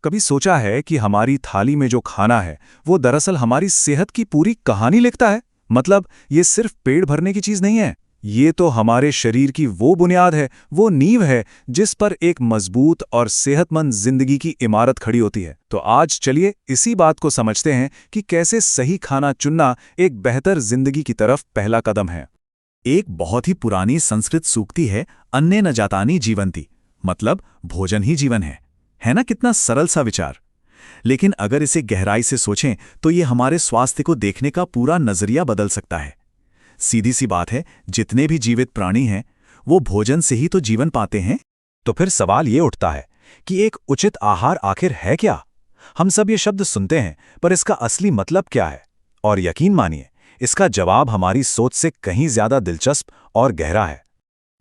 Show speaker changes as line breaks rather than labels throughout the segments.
कभी सोचा है कि हमारी थाली में जो खाना है वो दरअसल हमारी सेहत की पूरी कहानी लिखता है। मतलब ये सिर्फ पेट भरने की चीज नहीं है, ये तो हमारे शरीर की वो बुनियाद है, वो नींव है जिस पर एक मजबूत और सेहतमंद जिंदगी की इमारत खड़ी होती है। तो आज चलिए इसी बात को समझते हैं कि कैसे सही खाना चुनना एक बेहतर जिंदगी की तरफ पहला कदम है। एक बहुत ही पुरानी संस्कृत सूक्ति है, अन्ने न जातानि जीवंति, मतलब भोजन ही जीवन है ना? कितना सरल सा विचार। लेकिन अगर इसे गहराई से सोचें तो ये हमारे स्वास्थ्य को देखने का पूरा नजरिया बदल सकता है। सीधी सी बात है, जितने भी जीवित प्राणी हैं वो भोजन से ही तो जीवन पाते हैं। तो फिर सवाल ये उठता है कि एक उचित आहार आखिर है क्या? हम सब ये शब्द सुनते हैं, पर इसका असली मतलब क्या है? और यकीन मानिए, इसका जवाब हमारी सोच से कहीं ज्यादा दिलचस्प और गहरा है।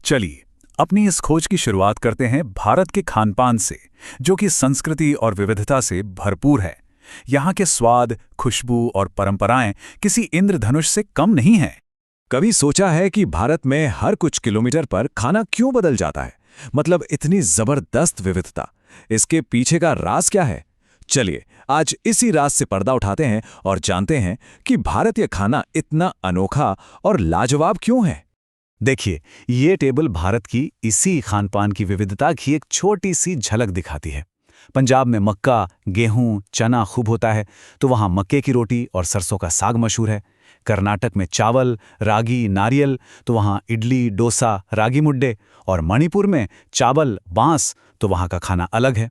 चलिए अपनी इस खोज की शुरुआत करते हैं भारत के खानपान से, जो कि संस्कृति और विविधता से भरपूर है। यहाँ के स्वाद, खुशबू और परंपराएं किसी इंद्रधनुष से कम नहीं हैं। कभी सोचा है कि भारत में हर कुछ किलोमीटर पर खाना क्यों बदल जाता है? मतलब इतनी जबरदस्त विविधता, इसके पीछे का राज क्या है? चलिए आज इसी राज से पर्दा उठाते हैं और जानते हैं कि भारतीय खाना इतना अनोखा और लाजवाब क्यों है। देखिए, ये टेबल भारत की इसी खानपान की विविधता की एक छोटी सी झलक दिखाती है। पंजाब में मक्का, गेहूं, चना खूब होता है, तो वहाँ मक्के की रोटी और सरसों का साग मशहूर है। कर्नाटक में चावल, रागी, नारियल, तो वहाँ इडली, डोसा, रागी मुड्डे। और मणिपुर में चावल, बांस, तो वहाँ का खाना अलग है।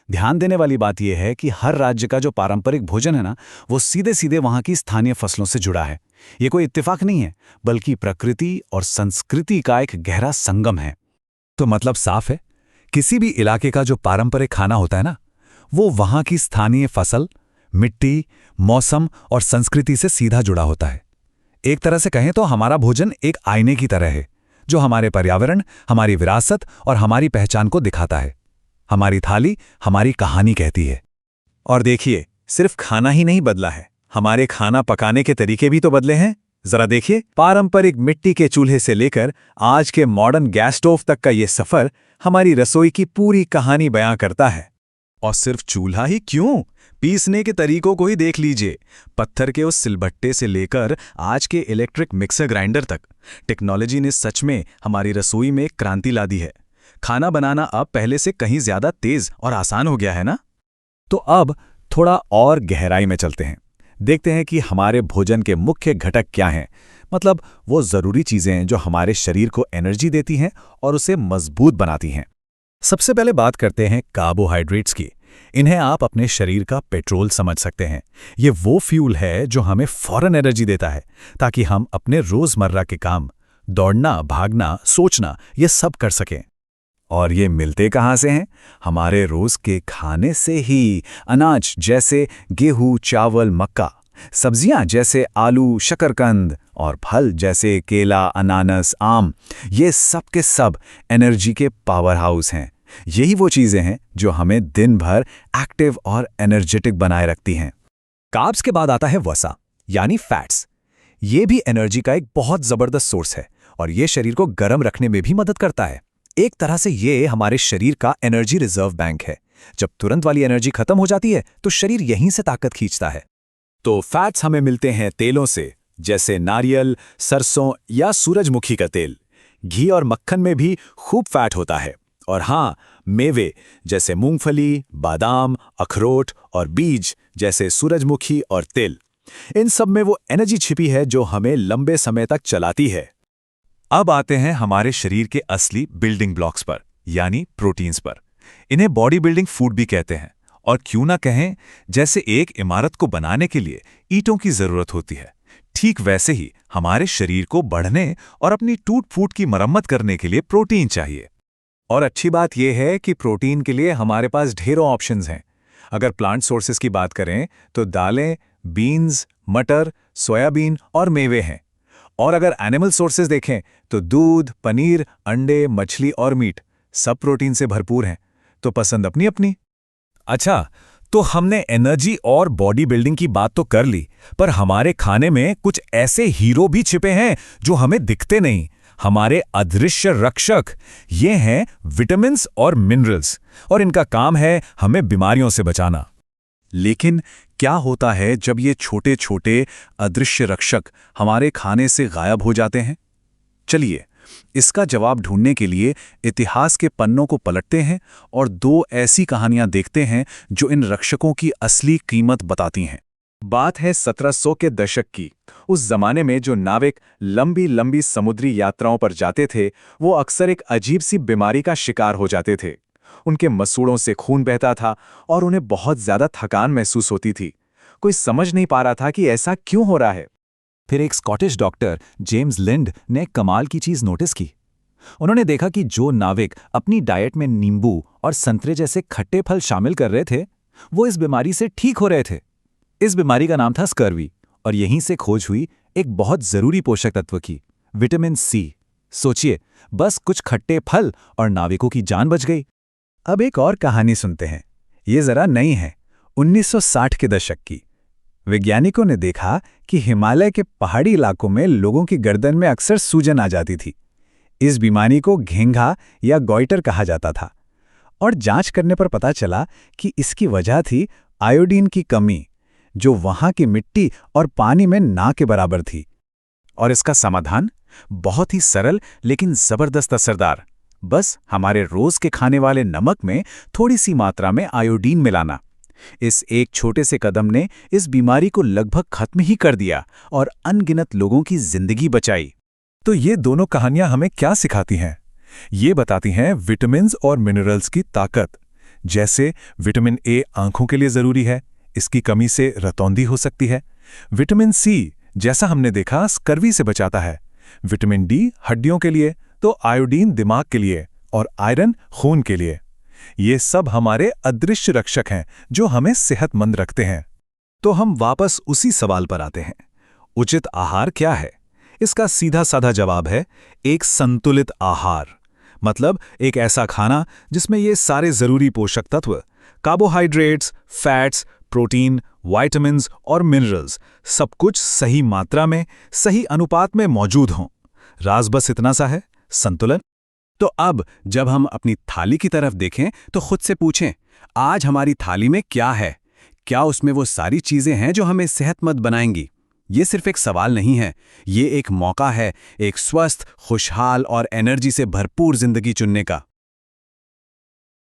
ध्यान देने वाली बात यह है कि हर राज्य का जो पारंपरिक भोजन है ना, वो सीधे सीधे वहाँ की स्थानीय फसलों से जुड़ा है। ये कोई इत्तेफाक नहीं है, बल्कि प्रकृति और संस्कृति का एक गहरा संगम है। तो मतलब साफ है, किसी भी इलाके का जो पारंपरिक खाना होता है ना, वो वहाँ की स्थानीय फसल, मिट्टी, मौसम और संस्कृति से सीधा जुड़ा होता है। एक तरह से कहें तो हमारा भोजन एक आईने की तरह है, जो हमारे पर्यावरण, हमारी विरासत और हमारी पहचान को दिखाता है। हमारी थाली हमारी कहानी कहती है। और देखिए, सिर्फ खाना ही नहीं बदला है, हमारे खाना पकाने के तरीके भी तो बदले हैं। जरा देखिए, पारंपरिक मिट्टी के चूल्हे से लेकर आज के मॉडर्न गैस स्टोव तक का ये सफर हमारी रसोई की पूरी कहानी बयां करता है। और सिर्फ चूल्हा ही क्यों, पीसने के तरीकों को ही देख लीजिए। पत्थर के उस सिलबट्टे से लेकर आज के इलेक्ट्रिक मिक्सर ग्राइंडर तक, टेक्नोलॉजी ने सच में हमारी रसोई में एक क्रांति ला दी है। खाना बनाना अब पहले से कहीं ज्यादा तेज और आसान हो गया है ना? तो अब थोड़ा और गहराई में चलते हैं, देखते हैं कि हमारे भोजन के मुख्य घटक क्या हैं। मतलब वो जरूरी चीजें हैं जो हमारे शरीर को एनर्जी देती हैं और उसे मजबूत बनाती हैं। सबसे पहले बात करते हैं कार्बोहाइड्रेट्स की। इन्हें आप अपने शरीर का पेट्रोल समझ सकते हैं। ये वो फ्यूल है जो हमें फौरन एनर्जी देता है, ताकि हम अपने रोजमर्रा के काम, दौड़ना, भागना, सोचना, ये सब कर सकें। और ये मिलते कहाँ से हैं? हमारे रोज के खाने से ही। अनाज जैसे गेहूं, चावल, मक्का, सब्जियां जैसे आलू, शकरकंद, और फल जैसे केला, अनानास, आम, ये सब के सब एनर्जी के पावर हाउस हैं। यही वो चीजें हैं जो हमें दिन भर एक्टिव और एनर्जेटिक बनाए रखती हैं। कार्ब्स के बाद आता है वसा, यानी फैट्स। ये भी एनर्जी का एक बहुत जबरदस्त सोर्स है और ये शरीर को गर्म रखने में भी मदद करता है। एक तरह से ये हमारे शरीर का एनर्जी रिजर्व बैंक है। जब तुरंत वाली एनर्जी खत्म हो जाती है तो शरीर यहीं से ताकत खींचता है। तो फैट्स हमें मिलते हैं तेलों से, जैसे नारियल, सरसों या सूरजमुखी का तेल। घी और मक्खन में भी खूब फैट होता है। और हाँ, मेवे जैसे मूंगफली, बादाम, अखरोट और बीज जैसे सूरजमुखी और तिल, इन सब में वो एनर्जी छिपी है जो हमें लंबे समय तक चलाती है। अब आते हैं हमारे शरीर के असली बिल्डिंग ब्लॉक्स पर, यानी प्रोटीन्स पर। इन्हें बॉडी बिल्डिंग फूड भी कहते हैं। और क्यों ना कहें, जैसे एक इमारत को बनाने के लिए ईंटों की जरूरत होती है, ठीक वैसे ही हमारे शरीर को बढ़ने और अपनी टूट फूट की मरम्मत करने के लिए प्रोटीन चाहिए। और अच्छी बात यह है कि प्रोटीन के लिए हमारे पास ढेरों ऑप्शंस हैं। अगर प्लांट सोर्सेज की बात करें तो दालें, बीन्स, मटर, सोयाबीन और मेवे हैं। और अगर एनिमल सोर्सेज देखें तो दूध, पनीर, अंडे, मछली और मीट, सब प्रोटीन से भरपूर हैं। तो पसंद अपनी अपनी। अच्छा, तो हमने एनर्जी और बॉडी बिल्डिंग की बात तो कर ली, पर हमारे खाने में कुछ ऐसे हीरो भी छिपे हैं जो हमें दिखते नहीं।
हमारे अदृश्य रक्षक। ये हैं विटामिन्स और मिनरल्स, और इनका काम है हमें बीमारियों से बचाना।
लेकिन क्या होता है जब ये छोटे छोटे अदृश्य रक्षक हमारे खाने से गायब हो जाते हैं? चलिए, इसका जवाब ढूंढने के लिए इतिहास के पन्नों को पलटते हैं और दो ऐसी कहानियां देखते हैं जो इन रक्षकों की असली कीमत बताती हैं। बात है 1700 के दशक की। उस जमाने में जो नाविक लंबी लंबी समुद्री यात्राओं पर जाते थे, वो अक्सर एक अजीब सी बीमारी का शिकार हो जाते थे। उनके मसूड़ों से खून बहता था और उन्हें बहुत ज्यादा थकान महसूस होती थी। कोई समझ नहीं पा रहा था कि ऐसा क्यों हो रहा है।
फिर एक स्कॉटिश डॉक्टर जेम्स लिंड ने कमाल की चीज नोटिस की। उन्होंने देखा कि जो नाविक अपनी डाइट में नींबू और संतरे जैसे खट्टे फल शामिल कर रहे थे, वो इस बीमारी से ठीक हो रहे थे। इस बीमारी का नाम था स्कर्वी, और यहीं से खोज हुई एक बहुत जरूरी पोषक तत्व की, विटामिन सी। सोचिए, बस कुछ खट्टे फल और नाविकों की जान बच गई।
अब एक और कहानी सुनते हैं। ये जरा नई है, 1960 के दशक की। वैज्ञानिकों ने देखा कि हिमालय के पहाड़ी इलाकों में लोगों की गर्दन में अक्सर सूजन आ जाती थी। इस बीमारी को घेंघा या गॉइटर कहा जाता था, और जांच करने पर पता चला कि इसकी वजह थी आयोडीन की कमी, जो वहां की मिट्टी और पानी में ना के बराबर थी। और इसका समाधान बहुत ही सरल लेकिन जबरदस्त असरदार। बस हमारे रोज के खाने वाले नमक में थोड़ी सी मात्रा में आयोडीन मिलाना। इस एक छोटे से कदम ने इस बीमारी को लगभग खत्म ही कर दिया और अनगिनत लोगों की जिंदगी बचाई।
तो ये दोनों कहानियां हमें क्या सिखाती हैं? ये बताती हैं विटामिन्स और मिनरल्स की ताकत। जैसे विटामिन ए आंखों के लिए जरूरी है, इसकी कमी से रतौंधी हो सकती है। विटामिन सी, जैसा हमने देखा, स्कर्वी से बचाता है। विटामिन डी हड्डियों के लिए, तो आयोडीन दिमाग के लिए, और आयरन खून के लिए। ये सब हमारे अदृश्य रक्षक हैं जो हमें सेहतमंद रखते हैं।
तो हम वापस उसी सवाल पर आते हैं, उचित आहार क्या है? इसका सीधा साधा जवाब है एक संतुलित आहार। मतलब एक ऐसा खाना जिसमें ये सारे जरूरी पोषक तत्व, कार्बोहाइड्रेट्स, फैट्स, प्रोटीन, विटामिन्स और मिनरल्स, सब कुछ सही मात्रा में, सही अनुपात में मौजूद हों। राज बस इतना सा है, संतुलन। तो अब जब हम अपनी थाली की तरफ देखें तो खुद से पूछें, आज हमारी थाली में क्या है? क्या उसमें वो सारी चीजें हैं जो हमें सेहतमंद बनाएंगी? ये सिर्फ एक सवाल नहीं है, ये एक मौका है एक स्वस्थ, खुशहाल और एनर्जी से भरपूर जिंदगी चुनने का।